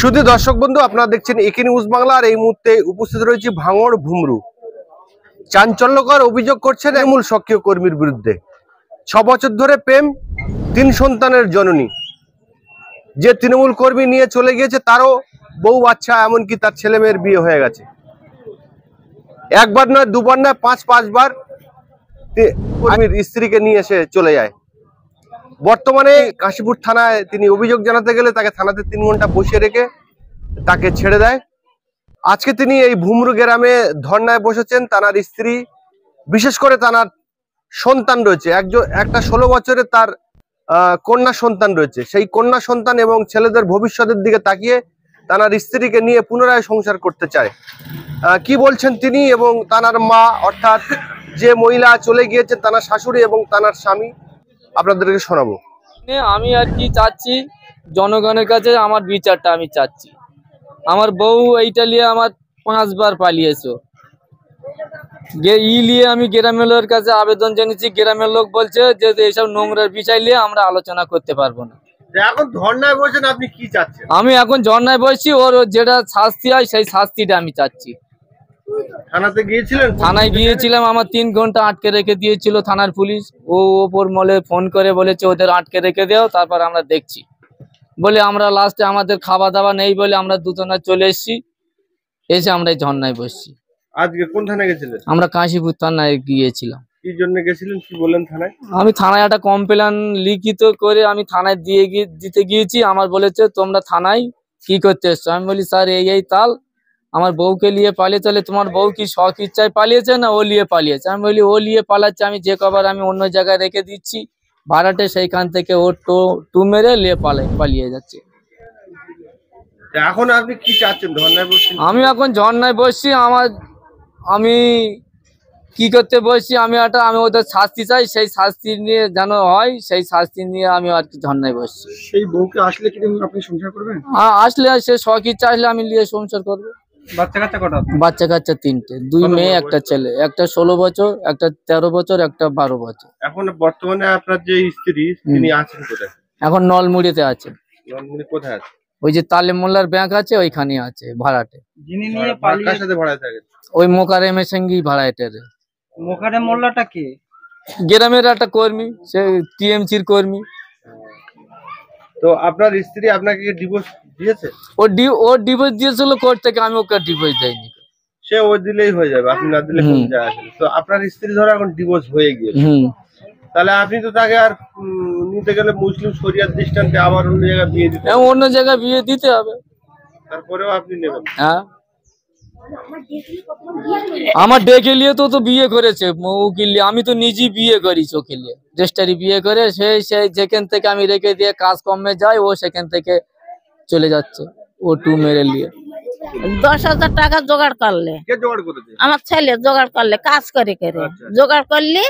শুধু দর্শক বন্ধু, আপনারা দেখছেন একে নিউজ বাংলা। আর এই মুহূর্তে উপস্থিত রয়েছে ভাঙড় ভুমরু। চাঞ্চল্যকর অভিযোগ করছেন তৃণমূল সক্রিয় কর্মীর বিরুদ্ধে। 6 বছর ধরে প্রেম, 3 সন্তানের জননী। যে তৃণমূল কর্মী নিয়ে চলে গিয়েছে তারও বউ বাচ্চা, এমনকি তার ছেলে মেয়ের বিয়ে হয়ে গেছে। একবার নয়, দুবার নয়, 5 বার কর্মীর স্ত্রীকে নিয়ে এসে চলে যায়। বর্তমানে কাশীপুর থানায় তিনি অভিযোগ জানাতে গেলে তাকে থানাতে 3 ঘন্টা বসিয়ে রেখে তাকে ছেড়ে দেয়। আজকে তিনি এই ভুমরু গ্রামে ধর্নায় বসেছেন। তার স্ত্রী, বিশেষ করে তার সন্তান রয়েছে, একটা 16 বছরের তার কন্যা সন্তান রয়েছে। সেই কন্যা সন্তান এবং ছেলেদের ভবিষ্যতের দিকে তাকিয়ে তার স্ত্রীকে নিয়ে পুনরায় সংসার করতে চায়। কি বলছেন তিনি এবং তার মা, অর্থাৎ যে মহিলা চলে গিয়েছে, তার শাশুড়ি এবং তার স্বামী, আপনাদেরকে শোনাবো। আমি আর কি চাচ্ছি, জনগণের কাছে আমার বিচারটা আমি চাচ্ছি। আমার বউ এইটা নিয়ে আমার 5 বার পালিয়েছে। নিয়ে আমি গ্রামের লোকের কাছে আবেদন জানিয়েছি। গ্রামের লোক বলছে যে এইসব নোংরার বিষয় নিয়ে আমরা আলোচনা করতে পারবো না। এখন ধর্নায় বসেন, আপনি কি চাচ্ছেন? আমি এখন ধর্নায় বসছি, ওর যেটা শাস্তি হয় সেই শাস্তিটা আমি চাচ্ছি। থানাতে গিয়েছিলেন? থানায় গিয়েছিলাম, আমার 3 ঘন্টা আটকে রেখে দিয়েছিল থানার পুলিশ। ও ওপর মলে ফোন করে বলেছে ওদের আটকে রেখে দাও, তারপর আমরা দেখছি বলে আমরা লাস্টে আমাদের খাওয়া দাওয়া নেই বলে আমরা দুজনে চলে এসেছি। এসে আমরা এই ধর্নায় বসছি। আজকে কোন থানায় গেছিলেন? আমরা কাশীপুর থানায় গিয়েছিলাম। কি জন্য গেছিলেন, কি বললেন থানায়? আমি থানায় একটা কমপ্লেন লিখিত করে আমি থানায় দিতে গিয়েছি। আমার বলেছে তোমরা থানায় কি করতে এসছো? আমি বলি স্যার এই তাল আমার বউকে নিয়ে পালিয়ে, তাহলে তোমার বউ কি শখ ইচ্ছায় পালিয়েছে না ও নিয়ে পালিয়েছে? আমি বলি ও নিয়ে পালাচ্ছে, আমি যে কবার আমি অন্য জায়গায় রেখে দিচ্ছি ভাড়াটে, সেইখান থেকে ও টু মেরে নিয়ে পালিয়ে যাচ্ছে। এখন আপনি কি চাচ্ছেন? ধর্নায় বসছেন? আমি এখন ধর্নায় বসছি। আমি কি করতে বসছি, আমি ওদের শাস্তি চাই। সেই শাস্তি নিয়ে যেন হয়, সেই শাস্তি নিয়ে আমি আর কি ধর্নায় বসছি। সেই বউকে আসলে কি আপনি সংসার করবেন? আসলে সে শখ ইচ্ছা আসলে আমি নিয়ে সংসার করবো। বাচ্চা কাচ্চা কটা? বাচ্চা কাচ্চা 3টে, 2 মেয়ে, একটা ছেলে। একটা 16 বছর, একটা 13 বছর, একটা 12 বছর। এখন বর্তমানে আপনার যে স্ত্রী, তিনি আছেন কোথায়? এখন নলমুড়িতে আছে। নলমুড়ি কোথায় আছে? ওই যে তালে মোল্লার ব্যাংক আছে, ওইখানে আছে ভাড়াটে। যিনি নিয়ে পালিয়ে, কার সাথে ভাড়া থাকে? ওই মোকারেমের সঙ্গেই ভাড়াটে। মোকারেম মোল্লাটা কি? গ্রামের একটা কর্মী, সে টিএমসির কর্মী। তো আপনার স্ত্রী আপনাকে ডিভোর্স দিয়েছে? ও ডিভোর্স দিয়েছিল কোর্ট থেকে, আমি ওকে ডিভোর্স দেইনি। সে ও দিলেই হয়ে যাবে, আপনি না দিলে কোন যায় আসে? তো আপনার স্ত্রী ধরো এখন ডিভোর্স হয়ে গিয়েছে, তাহলে আপনি তো তাকে আর নিতে গেলে মুসলিম শরিয়াত দৃষ্টান্তে আবার অন্য জায়গায় বিয়ে দিতে হবে। অন্য জায়গায় বিয়ে দিতে হবে, তারপরেও আপনি নেবেন? হ্যাঁ, আমার ডেকে নিয়ে তো বিয়ে করেছে উকিল। আমি তো নিজেই বিয়ে করি চোখে নিয়ে, রেজিস্ট্রি বিয়ে করে। সেই যেখান থেকে আমি রেখে দিয়ে কাজ কমে যায়, ও সেখান থেকে চলে যাচ্ছে ও টু মেরে নিয়ে। 10,000 টাকা জোগাড় করলে, কে জোগাড় করেছে? আমার ছেলে জোগাড় করলে, কাজ করে জোগাড় করলি।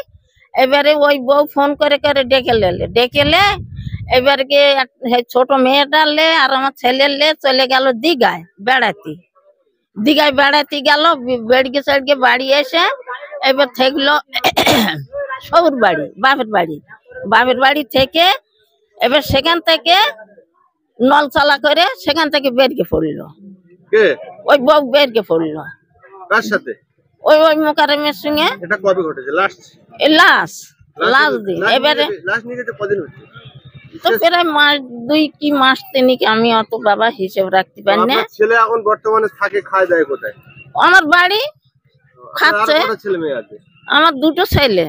এবারে ওই বউ ফোন করে ডেকেলে এবারে ছোট মেয়েটা লে আর আমার ছেলে লে চলে গেল দীঘায় বেড়াতে গেল। বেড়িয়ে বাড়ি এসে এবার থাকলো সৌর বাড়ি, বাপের বাড়ি থেকে এবার সেখান থেকে নল চালা করে সেখান থেকে বেরিয়ে পড়লো। ওই বউ বেরিয়ে পড়লো। কার সাথে? ওই মোকারেমের সঙ্গে। এটা কবে ঘটেছে? লাস্ট দিন। এবারে কদিন হচ্ছে? তো প্রায় মাস 2 কি মাস 3, আমি অত বাবা হিসেব রাখতে পারি না। ছেলে এখন বর্তমানে থাকে, খায় দায় কোথায়? আমার বাড়ি খাচ্ছে। ছেলে মেয়ে আছে? আমার 2টো ছেলে,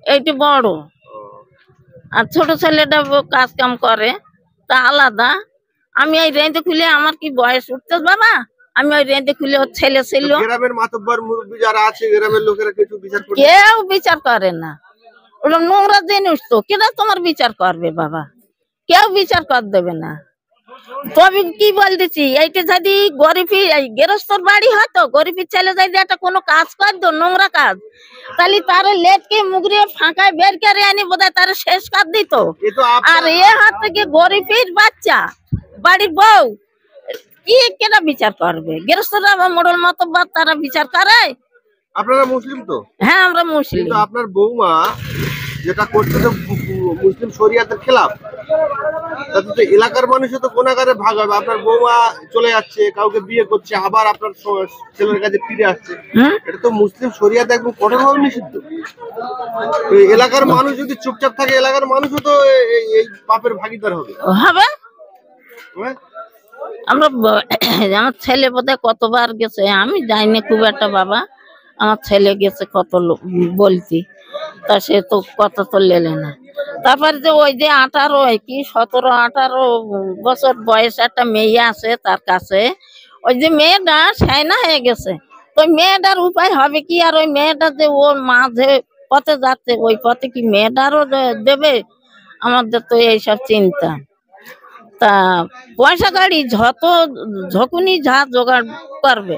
এইটা বড় আর ছোট ছেলেটা কাজ কাম করে, তা আলাদা। আমি ওই রেঁধে খুলে, আমার কি বয়স উঠতে বাবা, আমি ওই রেঁধে খুলে ওর ছেলে ছিল। গ্রামের মাতব্বর মুরব্বি যারা আছে, গ্রামের লোকেরা কিছু বিচার করে? কেউ বিচার করে না। ওরা নোংরা জিনিস তো কেন তোমার বিচার করবে বাবা? কেউ বিচার কর দেবে না। তবে কি বলতেছি, এইটা যদি গরিবী গৃহস্থর বাড়ি হয়তো, গরিবীর ছেলে যদি একটা কোনো কাজ করতো, নোংরা কাজ, তাহলে তার লেটকে মুগরিয়ে ফাঁকায় বের করে আনি বোধহয় তার শেষ কাজ দিত। আর এ হাত থেকে গরিবীর বাচ্চা বাড়ির বউ কি কেনা বিচার করবে? গৃহস্থরা মোড়ল মতো তারা বিচার করে। আপনারা মুসলিম তো? হ্যাঁ, আমরা মুসলিম। আপনার বৌমা যেটা করছে তো মুসলিম শরিয়াতের খেলাফ। তাতে তো এলাকার মানুষও তো কোনাগারে ভাগ হবে। আপনার বৌমা চলে যাচ্ছে, কাউকে বিয়ে করছে, আবার আপনার ছেলের কাছে ফিরে আসছে, এটা তো মুসলিম শরিয়াতে একদম কঠোরভাবে নিষিদ্ধ। তো এলাকার মানুষ যদি চুপচাপ থাকে, এলাকার মানুষও তো এই পাপের ভাগীদার হবে। হবে। হ্যাঁ? আমার ছেলে বোধহয় কতবার গেছে, আমি যাইনি খুব একটা বাবা। আমার ছেলে গেছে কত বলতি, তা সে তো কত তো লেলে না। তারপরে যে ওই যে 18 কি 17-18 বছর বয়স একটা মেয়ে আছে তার কাছে, ওই যে মেয়েটা সাইনা হয়ে গেছে, তো মেয়েটার উপায় হবে কি? আর ওই মেয়েটা যে ওর মা যে পথে যাচ্ছে, ওই পথে কি মেয়েটারও দেবে? আমাদের তো এইসব চিন্তা। তা পয়সা গাড়ি যখনই যা জোগাড় করবে,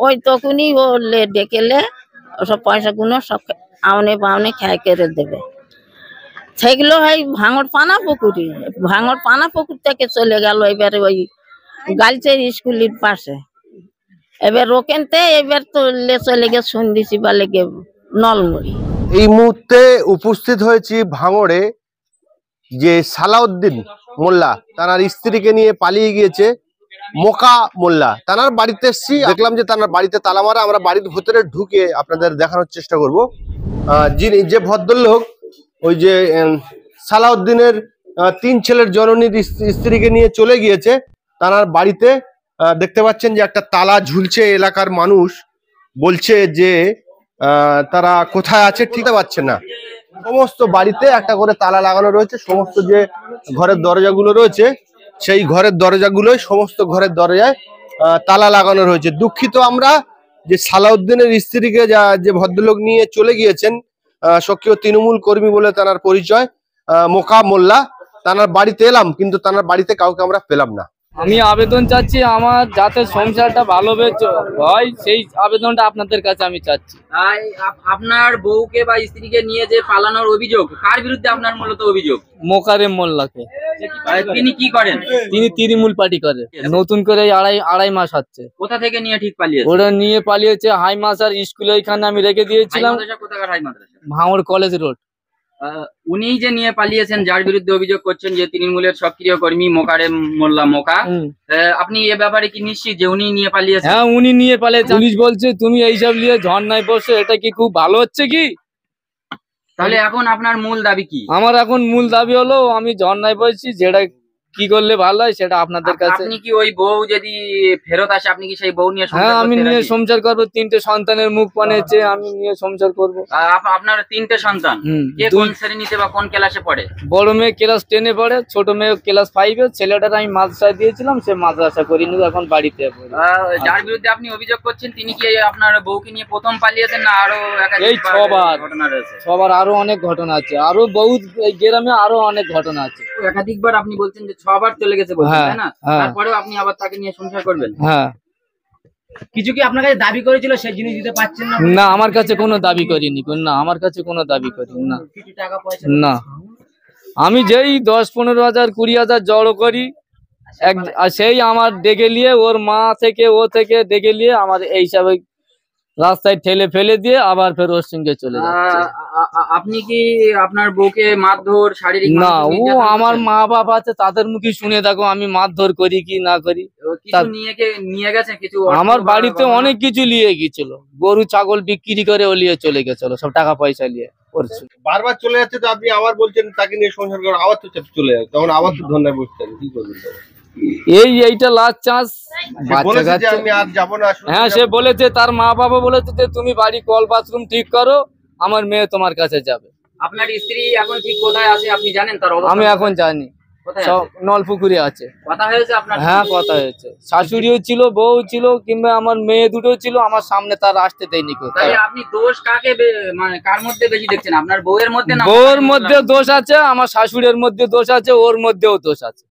ওই তখনই ও ডেকেলে ওসব পয়সাগুলো সব আউনে বাউনে খেয়ে কেড়ে দেবে। সেগুলো হয় ভাঙড় পানা পুকুর থেকে চলে গেল এবারে ওই গার্লসের স্কুলের পাশে। এবার ওখানতে এবার তো চলে গেছে সন্ধিসি বা লেগে নলমুড়ি। এই মুহূর্তে উপস্থিত হয়েছি ভাঙড়ে, যে সালাউদ্দিন মোল্লা তার স্ত্রীকে নিয়ে পালিয়ে গিয়েছে মোকা মোল্লা, তার বাড়িতে এসেছি। দেখলাম যে তার বাড়িতে তালা মারা। আমরা বাড়ির ভিতরে ঢুকে আপনাদের দেখানোর চেষ্টা করব। যিনি যে ভদ্রলোক ওই যে সালাউদ্দিনের 3 ছেলের জননীর স্ত্রীকে নিয়ে চলে গিয়েছে, তার বাড়িতে দেখতে পাচ্ছেন যে একটা তালা ঝুলছে। এলাকার মানুষ বলছে যে তারা কোথায় আছে ঠিক পাচ্ছে না। সমস্ত বাড়িতে একটা করে তালা লাগানো রয়েছে। সমস্ত যে ঘরের দরজাগুলো রয়েছে, সেই ঘরের দরজাগুলোই সমস্ত ঘরের দরজায় তালা লাগানো রয়েছে। দুঃখিত আমরা যে সালাউদ্দিনের স্ত্রীকে যে ভদ্রলোক নিয়ে চলে গিয়েছেন, সক্রিয় তৃণমূল কর্মী বলে তার পরিচয়, মোকা মোল্লা, তার বাড়িতে এলাম, কিন্তু তার বাড়িতে কাউকে আমরা পেলাম না। আমি আবেদন চাচ্ছি আমার যাতে সংসারটা ভালো হয়, সেই আবেদনটা আপনাদের কাছে আমি চাচ্ছি। আপনার বউকে বা স্ত্রীকে নিয়ে যে পালানোর অভিযোগ, কার বিরুদ্ধে আপনার মূলত অভিযোগ? মোকারেম মোল্লাকে। তিনি কি করেন? তিনি তৃণমূল পার্টি করে। নতুন করে আড়াই মাস হচ্ছে। কোথা থেকে নিয়ে ঠিক পালিয়েছে? ওরা নিয়ে পালিয়েছে হাই মাসার স্কুলে, ওইখানে আমি রেখে দিয়েছিলাম। কোথাকার হাই মাদ্রাসা? ভাঙড় কলেজ রোড। উনি যে নিয়ে পালিয়েছেন, যার বিরুদ্ধে অভিযোগ করছেন যে তৃণমূলের সক্রিয় কর্মী মোকারেম মোল্লা মোকা, আপনি এ ব্যাপারে কি নিশ্চিত যে উনি নিয়ে পালিয়েছেন? হ্যাঁ, উনি নিয়ে পালিয়েছে। পুলিশ বলছে তুমি এইসব নিয়ে ঝর্ণায় বসে, এটা কি খুব ভালো হচ্ছে কি? তাহলে এখন আপনার মূল দাবি কি? আমার এখন মূল দাবি হলো আমি ঝর্ণায় বসছি, যেটা কি করলে ভালো হয় সেটা আপনাদের কাছে। আপনি কি ওই বউ যদি ফেরত আসে, আপনি কি সেই বউ নিয়ে? হ্যাঁ, আমি নিয়ে সংসার করবো। 3টে সন্তানের মুখ পানেছে, আমি নিয়ে সংসার করবো। আপনার 3টে সন্তান? কে কোন শ্রেণীতে বা কোন ক্লাসে পড়ে? বড় মেয়ে ক্লাস 10-এ পড়ে, ছোট মেয়ে ক্লাস 5-এ। ছেলেটার আমি মাদ্রাসায় দিয়েছিলাম, সে মাদ্রাসা করিনি, এখন বাড়িতে। যার বিরুদ্ধে আপনি অভিযোগ করছেন, তিনি কি আপনার বউকে নিয়ে প্রথম পালিয়েছেন না আরো এই 6বার ঘটনা রয়েছে? 6বার, আরো অনেক ঘটনা আছে, আরো বহুত গ্রামে আরো অনেক ঘটনা আছে। একাধিকবার আপনি বলছেন যে 6বার চলে গেছে, তাই না? তারপরেও আপনি আবার তাকে নিয়ে সংসার করবেন? হ্যাঁ। কিছু কি আপনার কাছে দাবি করেছিল, সেই জিনিস দিতে পারছেন না? না, আমার কাছে কোনো দাবি করিনি। না, আমার কাছে কোনো দাবি করিনি। না, টাকা পয়সা না। আমি যেই 10-15 হাজার 20 হাজার জড়ো করি, সেই আমার ডেকে নিয়ে ওর মা থেকে ও থেকে ডেকে নিয়ে আমার এইসব রাস্তায় ঠেলে ফেলে দিয়ে আবার ফের ওর সঙ্গে চলে যাচ্ছে। আপনি কি আপনার বউকে মারধর, শারীরিক? না, ও আমার মা বাবা আছে, তাদের মুখে শুনে দেখো আমি মারধর করি কি না করি। নিয়ে গেছে কিছু? আমার বাড়িতে অনেক কিছু নিয়ে গিয়েছিল, গরু ছাগল বিক্রি করে ও নিয়ে চলে গেছিল, সব টাকা পয়সা নিয়ে করছে। বারবার চলে যাচ্ছে, তো আপনি আবার বলছেন তাকে নিয়ে সংসার করেন, আবার তো চলে যাচ্ছে, তখন আবার তো ধন্যবাদ বসছেন, কি করবেন? এইটা লাস্ট চান্স। আমি আর যাবো না। হ্যাঁ, সে বলেছে, তার মা বাবা বলেছে যে তুমি বাড়ি কল বাথরুম ঠিক করো, আমার মেয়ে তোমার কাছে যাবে। আপনার স্ত্রী এখন ঠিক কোথায় আছে আপনি জানেন? তার আমি এখন জানি, সব নলপুকুরে আছে। কথা হয়েছে আপনার? হ্যাঁ, কথা হয়েছে। শাশুড়িও ছিল, বউ ছিল, কিংবা আমার মেয়ে দুটো ছিল, আমার সামনে তার আসতে দেয়নি। আপনি দোষ কাকে, মানে কার মধ্যে বেশি দেখছেন? আপনার বউয়ের মধ্যে? না, বউয়ের মধ্যে দোষ আছে, আমার শাশুড়ির মধ্যে দোষ আছে, ওর মধ্যেও দোষ আছে।